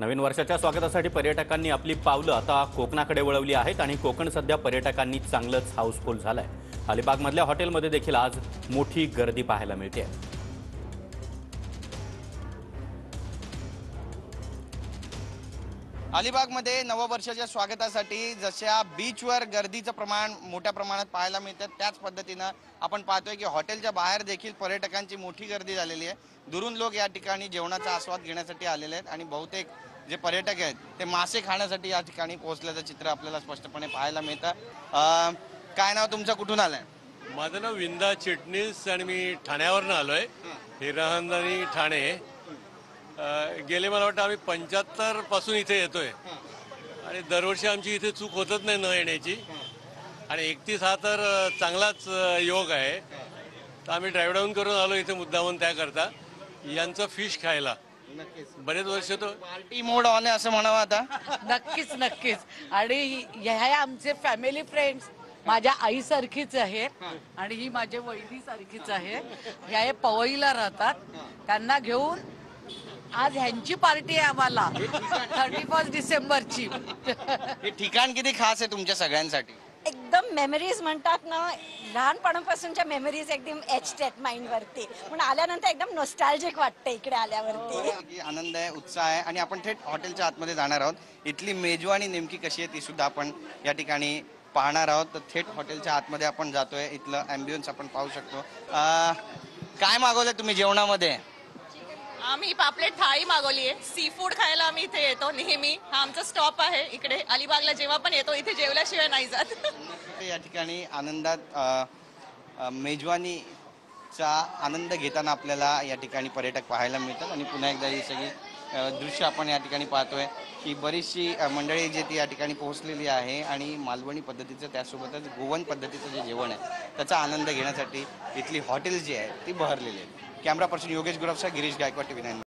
नवीन वर्षाच्या स्वागतासाठी पर्यटकांनी आपली पावलं आता कोकणाकडे वळवली आहेत आणि कोकण सध्या पर्यटकांनी चांगलंच हाऊसफुल झालंय। अलिबागमधल्या हॉटेलमध्ये देखील आज मोठी गर्दी पाहायला मिळते। अलिबागमध्ये नववर्षाच्या स्वागतासाठी जशा बीचवर गर्दीचं प्रमाण मोठ्या प्रमाणात पाहायला मिळतं, त्याच पद्धतीनं आपण पाहतोय की हॉटेलच्या बाहेर देखील पर्यटकांची मोठी गर्दी झालेली आहे। दुरून लोक या ठिकाणी जेवणाचा आस्वाद घेण्यासाठी आलेले आहेत आणि बहुतेक जे पर्यटक आहेत ते मासे खाण्यासाठी या ठिकाणी पोहोचल्याचं चित्र आपल्याला स्पष्टपणे पाहायला मिळतं। काय नाव तुमचं, कुठून आलंय? माझं नाव विंदा चिटणीस आणि मी ठाण्यावरनं आलोय, हिरानंदानी ठाणे। गेले मला वाटतं आम्ही 75 पासून इथे येतोय आणि दरवर्षी आमची इथे चूक होतच नाही न येण्याची आणि 31 हा तर चांगलाच योग आहे। तर आम्ही ड्राईव्ह डाऊन करून आलो इथे मुद्दामून त्याकरता यांचं फिश खायला। बरेच वर्ष तो पार्टी मोड ऑन आहे असं म्हणावं आता। नक्कीच नक्कीच। आणि ह्या आमचे फॅमिली फ्रेंड्स माझ्या आईसारखीच आहे आणि ही माझ्या वहिनीसारखीच आहे। ह्या पवईला राहतात, त्यांना घेऊन आज ह्यांची पार्टी आहे आम्हाला 31 डिसेंबरची। हे ठिकाण किती खास आहे तुमच्या सगळ्यांसाठी? एकदम मेमरीज म्हणतात ना, लहानपणापासूनच्या मेमरीज एकदम एच्ड आहेत माइंड वरती, म्हणून आल्यानंतर एकदम नॉस्टॅल्जिक वाटतं इकडे आल्यावरती। आनंद आहे, उत्साह आहे आणि आपण थेट हॉटेलच्या आतमध्ये जाणार आहोत। इथली मेजवानी नेमकी कशी आहे ती सुद्धा आपण या ठिकाणी पाहणार आहोत। तर थेट हॉटेलच्या आतमध्ये आपण जातोय, इथलं ॲम्बियन्स आपण पाहू शकतो। काय मागवलंय तुम्ही जेवणामध्ये? आम्ही पापलेट थाळी मागवली आहे। सी फूड खायला आम्ही इथे येतो नेहमी, हा आमचा स्टॉप आहे इकडे अलिबागला। जेव्हा पण येतो इथे जेवल्याशिवाय नाही जात। या ठिकाणी आनंदात मेजवानीचा आनंद घेताना आपल्याला या ठिकाणी पर्यटक पाहायला मिळतात आणि पुन्हा एकदा ही सगळी दृश्य आपण या ठिकाणी पाहतोय की बरीचशी मंडळी जी ती या ठिकाणी पोहोचलेली आहे आणि मालवणी पद्धतीचं त्यासोबतच गोवन पद्धतीचं जे जेवण आहे त्याचा आनंद घेण्यासाठी इथली हॉटेल जी आहे ती बहरलेली आहे। कॅमेरा पर्सन योगेश गुरवसा, गिरीश गायकवाड, TV9।